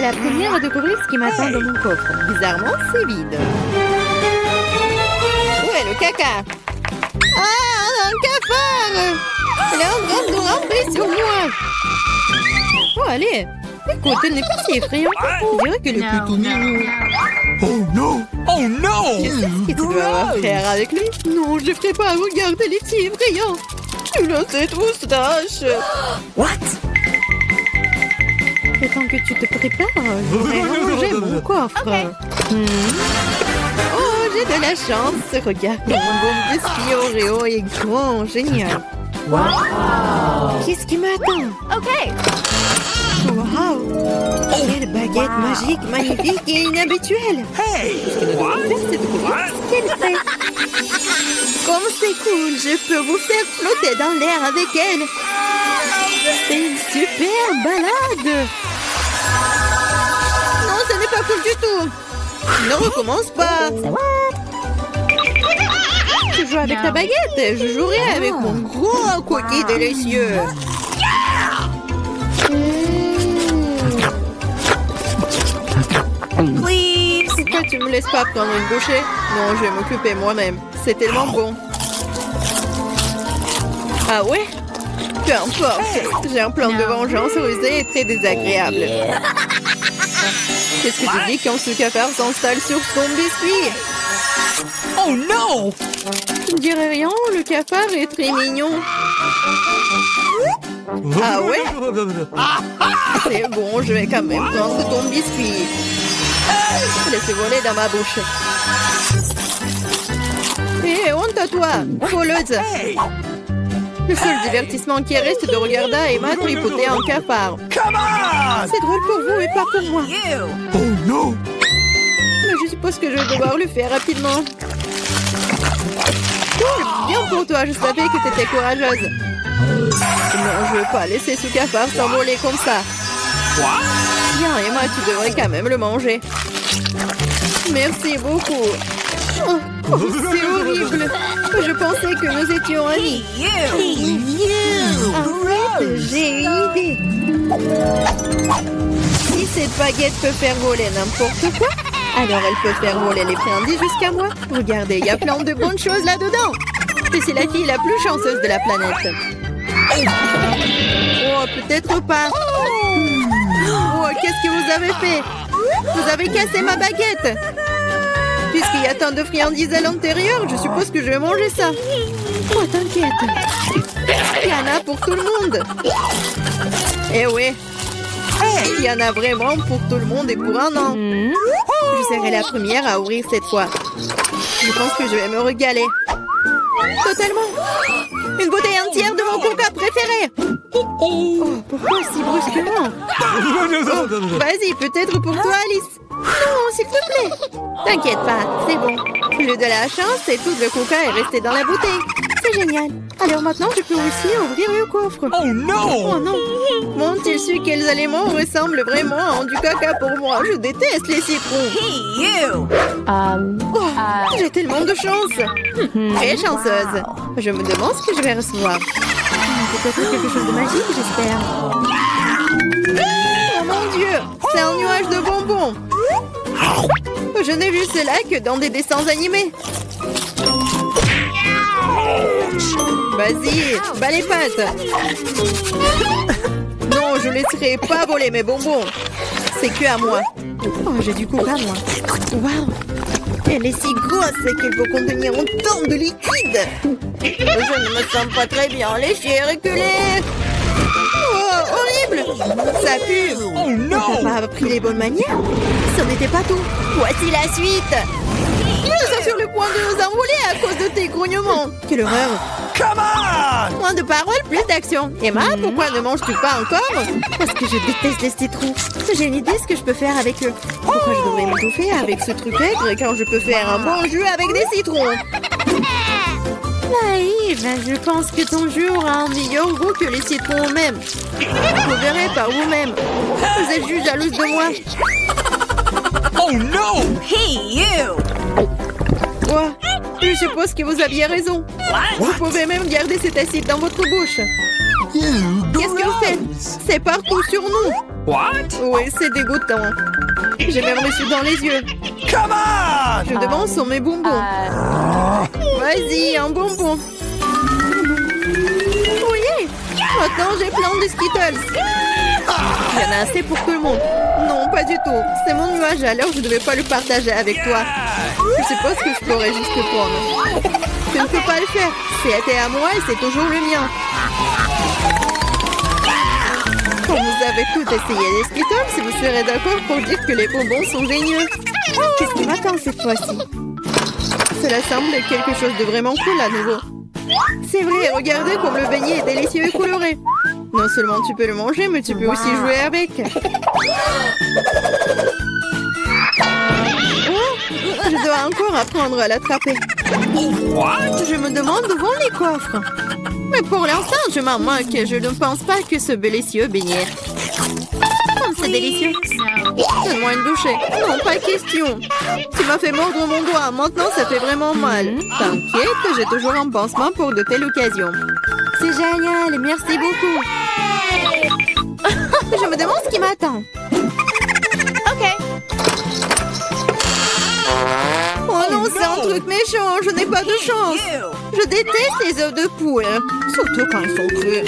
la première à découvrir ce qui m'attend dans mon coffre. Bizarrement, c'est vide. Où est le caca? Ah, un cafard! Elle est en train de rentrer sur moi. Oh, allez. Écoute, elle n'est pas si effrayante. On dirait qu'elle est plutôt mignonne. Oh non! Oh non! Qu'est-ce que tu dois faire avec lui? Non, je ne ferai pas. Regarde, elle est si effrayante. Tu as cette moustache. What? Le temps que tu te prépares, je vais ranger mon coffre. Oh, j'ai de la chance. Regarde, mon bon biscuit Oreo est grand. Génial. Wow! Qu'est-ce qui m'attend? Okay. Wow! Quelle baguette magique, magnifique et inhabituelle! Hey! Ce que nous devons faire, c'est découvrir ce qu'elle fait. Comme c'est cool, je peux vous faire flotter dans l'air avec elle. C'est une super balade. Non, ce n'est pas cool du tout. Ne recommence pas. Tu joues avec ta baguette. Je jouerai avec mon gros cookie délicieux. Please. Pourquoi tu me laisses pas prendre une bouchée? Non, je vais m'occuper moi-même. C'est tellement bon. Ah ouais? Peu importe. J'ai un plan de vengeance rusé et très désagréable. Qu'est-ce que tu dis quand ce cafard s'installe sur ton biscuit? Oh non! Je ne dirais rien, le cafard est très mignon. Ah ouais? C'est bon, je vais quand même prendre ton biscuit. Laisse voler dans ma bouche. Hé, honte à toi, voleuse. Le seul divertissement qui reste de regarder Emma tripoter un cafard. Come on! C'est drôle pour vous et pas pour moi. Oh non! Mais je suppose que je vais devoir le faire rapidement. Cool, bien pour toi, je savais que tu étais courageuse. Non, je veux pas laisser ce cafard s'envoler comme ça. Bien, Emma, tu devrais quand même le manger. Merci beaucoup. Oh, c'est horrible. Je pensais que nous étions amis. Arrête, j'ai une idée. Si cette baguette peut faire voler n'importe quoi, alors elle peut faire voler les friandises jusqu'à moi. Regardez, il y a plein de bonnes choses là-dedans. Je suis la fille la plus chanceuse de la planète. Oh, peut-être pas. Oh, qu'est-ce que vous avez fait? Vous avez cassé ma baguette. Puisqu'il y a tant de friandises à l'intérieur, je suppose que je vais manger ça. Oh, t'inquiète. Il y en a pour tout le monde. Eh oui. Il y en a vraiment pour tout le monde et pour un an. Je serai la première à ouvrir cette fois. Je pense que je vais me régaler. Totalement. Une bouteille entière de mon coca préféré. Oh, pourquoi si brusquement? Oh, vas-y, peut-être pour toi, Alice. Non, s'il te plaît. T'inquiète pas, c'est bon. J'ai eu de la chance et tout le coca est resté dans la bouteille. C'est génial. Alors maintenant, je peux aussi ouvrir le coffre. Oh non! Oh non. M'ont-ils su quels aliments ressemblent vraiment à du caca pour moi? Je déteste les citrons. Oh, j'ai tellement de chance. Très chanceuse. Je me demande ce que je vais recevoir. Peut-être quelque chose de magique, j'espère. Oh mon Dieu, c'est un nuage de bonbons. Je n'ai vu cela que dans des dessins animés. Vas-y, bats les pattes. Non, je laisserai pas voler mes bonbons. C'est que à moi. Oh, j'ai du coca, moi. Waouh, elle est si grosse qu'elle peut contenir autant de liquide. Je ne me sens pas très bien. Les chiens reculés. Oh, horrible. Ça pue. Oh non! T'as pas appris les bonnes manières? Ça n'était pas tout. Voici la suite. Nous sommes sur le point de nous envoler à cause de tes grognements. Quelle horreur. Come on! Moins de paroles, plus d'action. Emma, pourquoi ne manges-tu pas encore? Parce que je déteste les citrons. J'ai une idée ce que je peux faire avec eux. Pourquoi je devrais m'étouffer avec ce truc aigre quand je peux faire un bon jus avec des citrons? Naïve, je pense que ton jus aura un meilleur goût que les citrons eux-mêmes. Vous verrez par vous-même. Vous êtes juste jalouse de moi. Oh non! Hey, you! Quoi? Je suppose que vous aviez raison. Vous pouvez même garder cet acide dans votre bouche. Qu'est-ce que vous faites? C'est partout sur nous. What? Oui, c'est dégoûtant. J'ai même reçu dans les yeux. Come on! Je demande sur mes bonbons. Vas-y, un bonbon. Oui, maintenant j'ai plein de Skittles. Il y en a assez pour tout le monde. Non, pas du tout. C'est mon nuage, alors je ne devais pas le partager avec toi. Je suppose que je pourrais juste le prendre. Je ne peux pas le faire. C'était à moi et c'est toujours le mien. Quand vous avez tout essayé des Skittles, vous serez d'accord pour dire que les bonbons sont géniaux. Qu'est-ce qui m'attend cette fois-ci? Cela semble quelque chose de vraiment cool à nouveau. C'est vrai, regardez comme le beignet est délicieux et coloré. Non seulement tu peux le manger, mais tu peux aussi jouer avec. Oh, je dois encore apprendre à l'attraper. Je me demande où vont les coffres. Mais pour l'instant, je m'en moque. Je ne pense pas que ce délicieux beignet. Oh, c'est délicieux. Donne-moi une bouchée. Non, pas question. Tu m'as fait mordre mon doigt. Maintenant, ça fait vraiment mal. T'inquiète, j'ai toujours un pansement pour de telles occasions. C'est génial. Merci beaucoup. Je me demande ce qui m'attend. Okay. Oh non, c'est un truc méchant. Je n'ai pas de chance. You. Je déteste les œufs de poule. Surtout quand ils sont crus.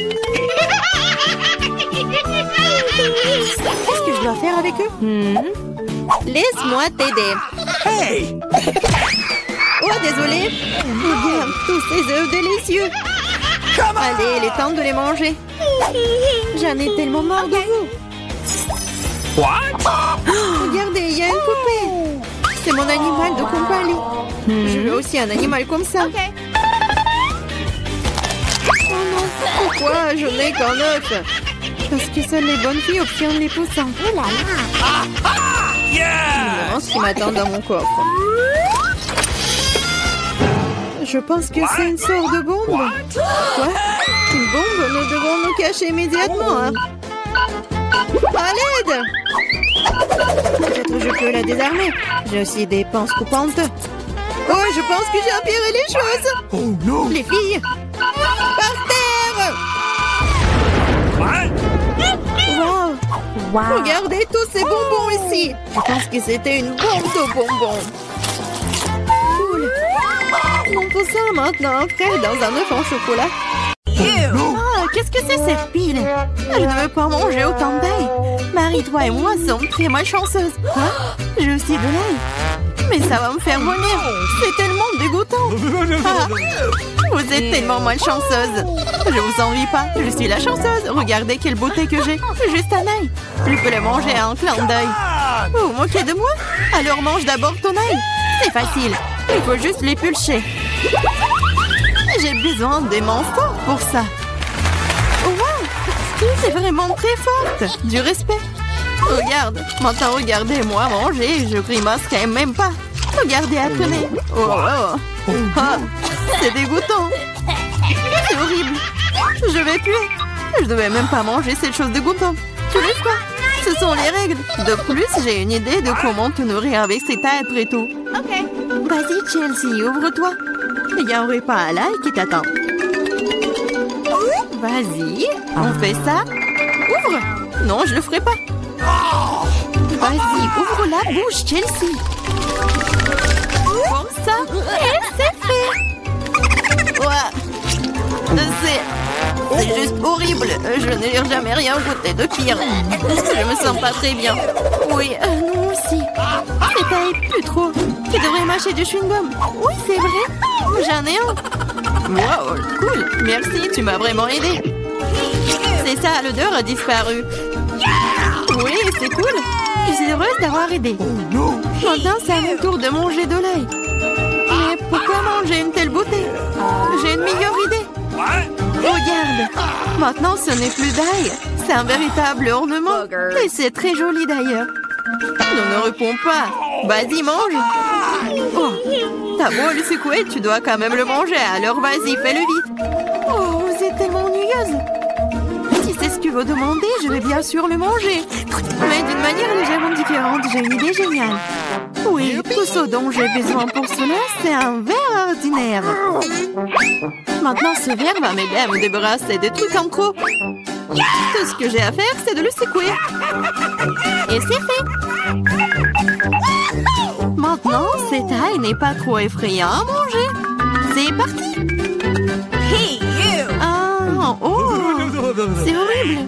Qu'est-ce que je dois faire avec eux? Laisse-moi t'aider. Hey! Oh, désolé. Regarde tous ces œufs délicieux. Allez, il est temps de les manger. J'en ai tellement marre de vous. What? Regardez, il y a une poupée. C'est mon animal de compagnie. Je veux aussi un animal comme ça. Okay. Oh non, pourquoi je n'ai qu'un œuf? Parce que seules les bonnes filles obtiennent les poussins. Oh là là. Je Yeah! me demande ce qui m'attend dans mon coffre. Je pense que c'est une sorte de bombe. Quoi? Une bombe? Nous devons nous cacher immédiatement. Hein? À l'aide! Peut-être je peux la désarmer. J'ai aussi des pinces coupantes. Oh, je pense que j'ai empiré les choses. Oh no! Les filles! Par terre! What? Wow! Regardez tous ces bonbons ici! Je pense que c'était une bombe de bonbons. Cool! Mon poussin maintenant, frère, dans un œuf en chocolat. You. Ah, qu'est-ce que c'est cette pile? Je ne veux pas manger autant d'ail. Marie, toi et moi sommes très malchanceuses. Quoi? J'ai aussi de l'ail. Mais ça va me faire vomir. C'est tellement dégoûtant. Ah, vous êtes tellement malchanceuse. Je vous envie pas. Je suis la chanceuse. Regardez quelle beauté que j'ai. Juste un ail. Je peux le manger à un clin d'œil. Vous vous moquez de moi? Alors mange d'abord ton ail. C'est facile. Il faut juste l'épulcher. J'ai besoin des mains fortes pour ça. Wow! C'est vraiment très forte. Du respect. Regarde. Maintenant, regardez-moi manger. Je grimace quand même pas. Regardez, apprenez. Oh, oh. Ah, c'est dégoûtant. C'est horrible. Je vais puer. Je devais même pas manger cette chose dégoûtante. Tu le feras. Ce sont les règles. De plus, j'ai une idée de comment te nourrir avec cet ail après tout. Okay. Vas-y, Chelsea, ouvre-toi. Il y a un repas à l'ail qui t'attend. Vas-y, on fait ça. Ouvre. Non, je le ferai pas. Vas-y, ouvre la bouche, Chelsea. Comme ça, et c'est fait. Ouais. C'est juste horrible. Je n'ai jamais rien goûté de pire. Je me sens pas très bien. Oui, nous aussi. C'est taille plus trop. Tu devrais mâcher du chewing-gum. Oui, c'est vrai. J'en ai un. Wow, cool. Merci, tu m'as vraiment aidé. C'est ça, l'odeur a disparu. Oui, c'est cool. Je suis heureuse d'avoir aidé. Maintenant, c'est à mon tour de manger de l'ail. Mais pourquoi manger une telle beauté? J'ai une meilleure idée. Regarde. Maintenant, ce n'est plus d'ail. C'est un véritable ornement. Et c'est très joli d'ailleurs. Ne réponds pas. Vas-y, mange. Oh, t'as beau le secouer, tu dois quand même le manger. Alors vas-y, fais-le vite. Oh, vous êtes tellement ennuyeuse. Si c'est ce que tu veux demander, je vais bien sûr le manger. Mais d'une manière légèrement différente, j'ai une idée géniale. Oui, tout ce dont j'ai besoin pour cela, c'est un verre ordinaire. Maintenant, ce verre va m'aider à me débarrasser des trucs en trop. Tout ce que j'ai à faire, c'est de le secouer. Et c'est fait. Maintenant, cette taille n'est pas trop effrayant à manger. C'est parti. Hey, you! Ah, oh, c'est horrible.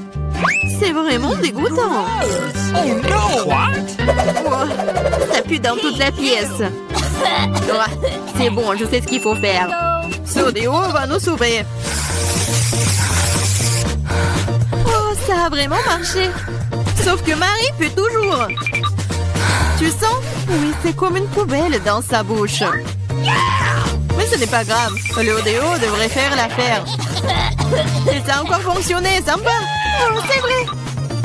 C'est vraiment dégoûtant. Oh no! What? Oh, ça pue dans toute la pièce. Oh, c'est bon, je sais ce qu'il faut faire. Ce déo va nous sauver. Oh, ça a vraiment marché. Sauf que Marie pue toujours. Tu sens? Oui, c'est comme une poubelle dans sa bouche. Mais ce n'est pas grave. Le odéo devrait faire l'affaire. Et ça a encore fonctionné, sympa. Oh, c'est vrai.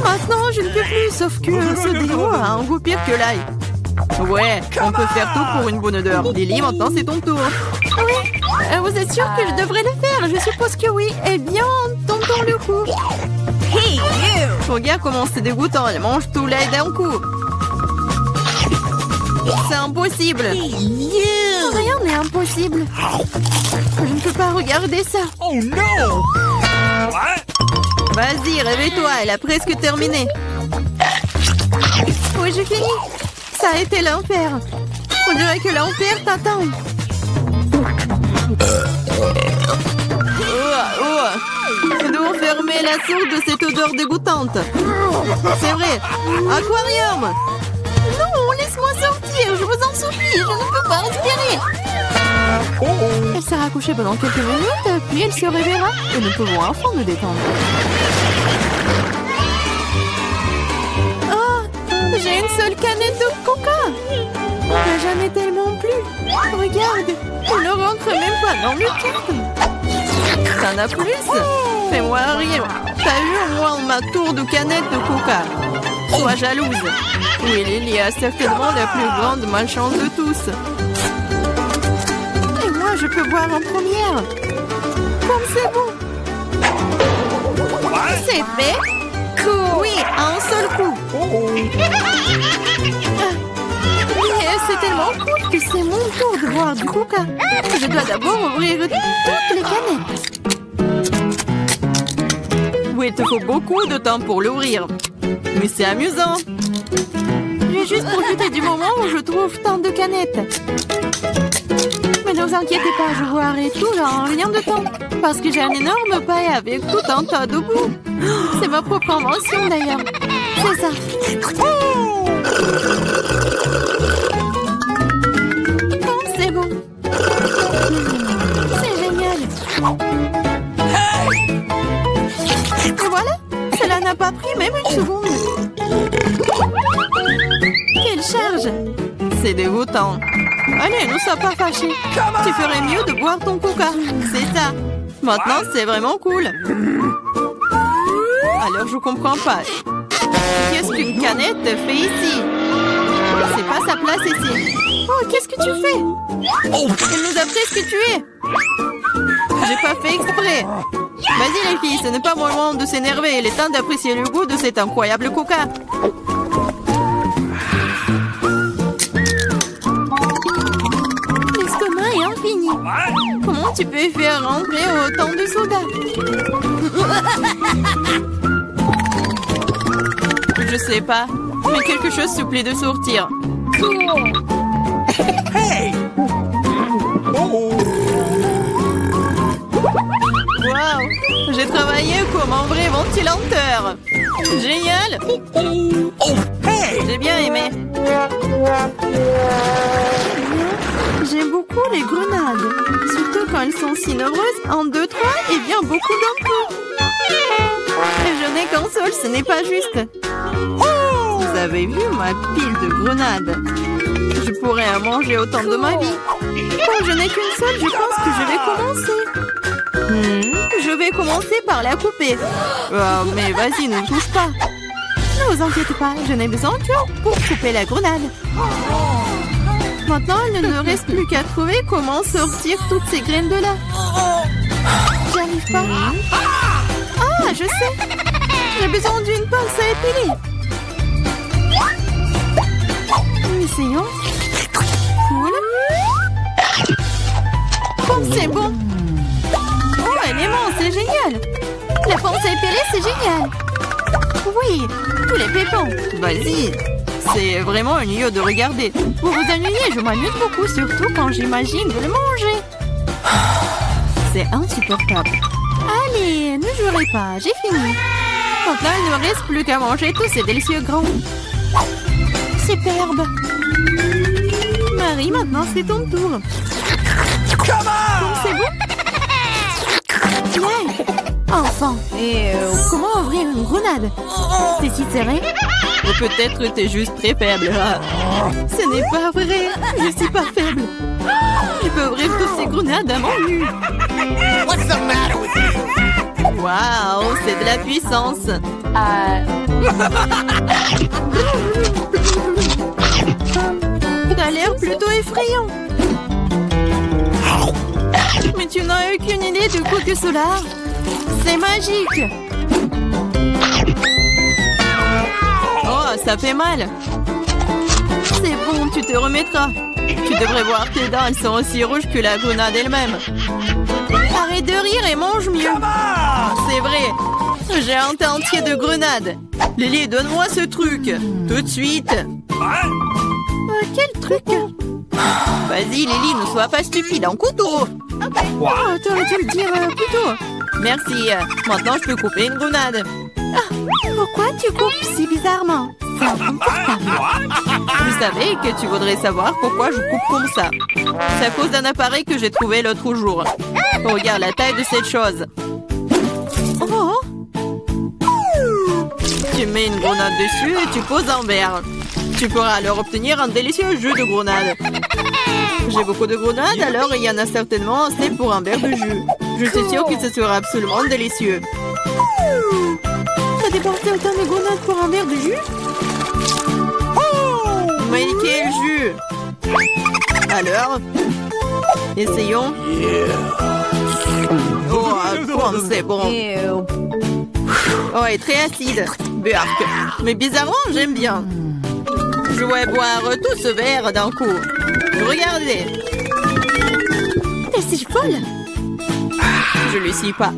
Maintenant, je ne peux plus, sauf que ce déo a un goût pire que l'ail. Ouais, on peut faire tout pour une bonne odeur. Lily, maintenant c'est ton tour. Oui, vous êtes sûr que je devrais le faire? Je suppose que oui. Eh bien, tentons le coup. Hey, you! Regarde comment c'est dégoûtant. Elle mange tout l'ail d'un coup. C'est impossible. Rien n'est impossible. Je ne peux pas regarder ça. Oh no! What? Vas-y, réveille-toi. Elle a presque terminé. Oui, j'ai fini. Ça a été l'enfer. On dirait que l'enfer t'attend. Nous devons fermer la source de cette odeur dégoûtante. C'est vrai. Aquarium. Non, laisse-moi sortir. Je vous en supplie. Je ne peux pas respirer. Elle sera couchée pendant quelques minutes, puis elle se réveillera. Et nous pouvons enfin nous détendre. J'ai une seule canette de coca. Mais jamais tellement plus. Regarde, on ne rentre même pas dans le cadre. T'en as plus? Fais-moi rire. T'as eu au moins ma tour de canette de coca. Sois jalouse. Oui, Lily a certainement la plus grande malchance de tous. Et moi, je peux boire en première. Comme c'est bon. C'est fait. Oui, un seul coup. Mais c'est tellement cool que c'est mon tour de boire du coca. Je dois d'abord ouvrir toutes les canettes. Oui, il te faut beaucoup de temps pour l'ouvrir. Mais c'est amusant. J'ai juste profité du moment où je trouve tant de canettes. Mais ne vous inquiétez pas, je boirai tout en rien de temps. Parce que j'ai un énorme paille avec tout un tas de goût. C'est ma propre invention d'ailleurs. C'est ça. Oh, c'est bon. C'est génial. Et voilà, cela n'a pas pris même une seconde. Quelle charge. C'est dégoûtant. Allez, ne sois pas fâchés. Tu ferais mieux de boire ton coca. C'est ça. Maintenant, c'est vraiment cool. Alors, je comprends pas. Qu'est-ce qu'une canette fait ici? C'est pas sa place ici. Oh, qu'est-ce que tu fais? Elle nous a presque tués. J'ai pas fait exprès. Vas-y les filles, ce n'est pas mon moment de s'énerver. Il est temps d'apprécier le goût de cet incroyable coca. L'estomac est infini. Comment tu peux faire rentrer autant de soda? Je sais pas, mais quelque chose supplie de sortir. Hey! Waouh! J'ai travaillé comme un vrai ventilateur. Génial! Hey! J'ai bien aimé. J'aime beaucoup les grenades. Surtout quand elles sont si nombreuses. 1, 2, 3 et bien beaucoup d'un coup. Et je n'ai qu'un seul, ce n'est pas juste. Vous avez vu ma pile de grenades? Je pourrais en manger autant de ma vie. Quand je n'ai qu'une seule, je pense que je vais commencer. Je vais commencer par la couper. Mais vas-y, ne touche pas. Ne vous inquiétez pas, je n'ai besoin que pour couper la grenade. Maintenant, il ne reste plus qu'à trouver comment sortir toutes ces graines de là. J'y arrive pas. Ah, je sais. J'ai besoin d'une pince à épiler. Essayons. Cool. Oh, c'est bon. Oh, elle est mince, c'est génial. La pensée épilée, c'est génial. Oui, tous les pépons. Vas-y. C'est vraiment ennuyeux de regarder. Vous vous ennuyez, je m'amuse beaucoup, surtout quand j'imagine de le manger. C'est insupportable. Allez, ne jouerez pas, j'ai fini. Donc là, il ne me reste plus qu'à manger tous ces délicieux grands. Superbe. Marie, maintenant c'est ton tour. C'est bon? Ouais. Enfin. Et comment ouvrir une grenade? C'est si serré? Ou peut-être t'es juste très faible. Ce n'est pas vrai. Je suis pas faible. Je peux ouvrir toutes ces grenades à mon nu. What's the matter with you? Waouh, c'est de la puissance. T'as l'air plutôt effrayant. Mais tu n'as aucune idée de quoi que cela. C'est magique. Oh, ça fait mal. C'est bon, tu te remettras. Tu devrais voir tes dents, elles sont aussi rouges que la grenade elle-même. Arrête de rire et mange mieux. C'est vrai. J'ai un tas entier de grenades. Lily, donne-moi ce truc. Tout de suite. Quel truc? Vas-y, Lily, ne sois pas stupide. Un couteau. Oh, t'aurais dû le dire plus tôt. Merci. Maintenant, je peux couper une grenade. Pourquoi tu coupes si bizarrement? C'est inconfortable. Vous savez que tu voudrais savoir pourquoi je coupe comme ça. C'est à cause d'un appareil que j'ai trouvé l'autre jour. Regarde la taille de cette chose. Oh. Tu mets une grenade dessus et tu poses un verre. Tu pourras alors obtenir un délicieux jus de grenade. J'ai beaucoup de grenades, alors il y en a certainement assez pour un verre de jus. Je suis sûre que ce sera absolument délicieux. T'as dépensé autant de grenades pour un verre de jus? Mais quel jus! Alors, essayons. Oh, c'est bon. Oh, est très acide. Burk. Mais bizarrement, j'aime bien. Je vais boire tout ce verre d'un coup. Regardez. T'es si folle. Je le suis pas.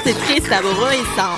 C'est très savoureux et sain.